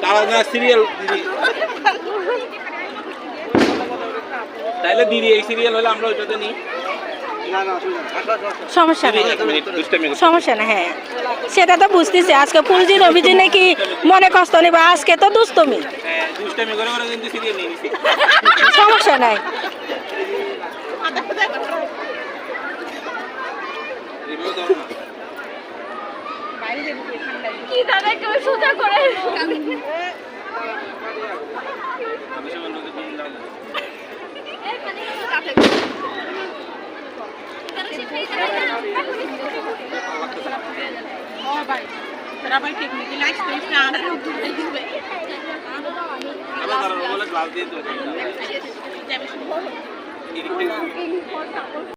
তারা না সিরিয়াল তাইলে দিদি এই সিরিয়াল হলে আমরা ওইটাতে নিই সমস্যা নেই সমস্যা না হ্যাঁ সেটা তো বুঝতেছি আজকে ফুলজি রবিজি নাকি মনে কষ্ট নেবে আজকে তো দুষ্টমি সমস্যা নাই কি দাদা কেউ সোজা করে Trabalho técnico, lá está entrando. Class দিয়ে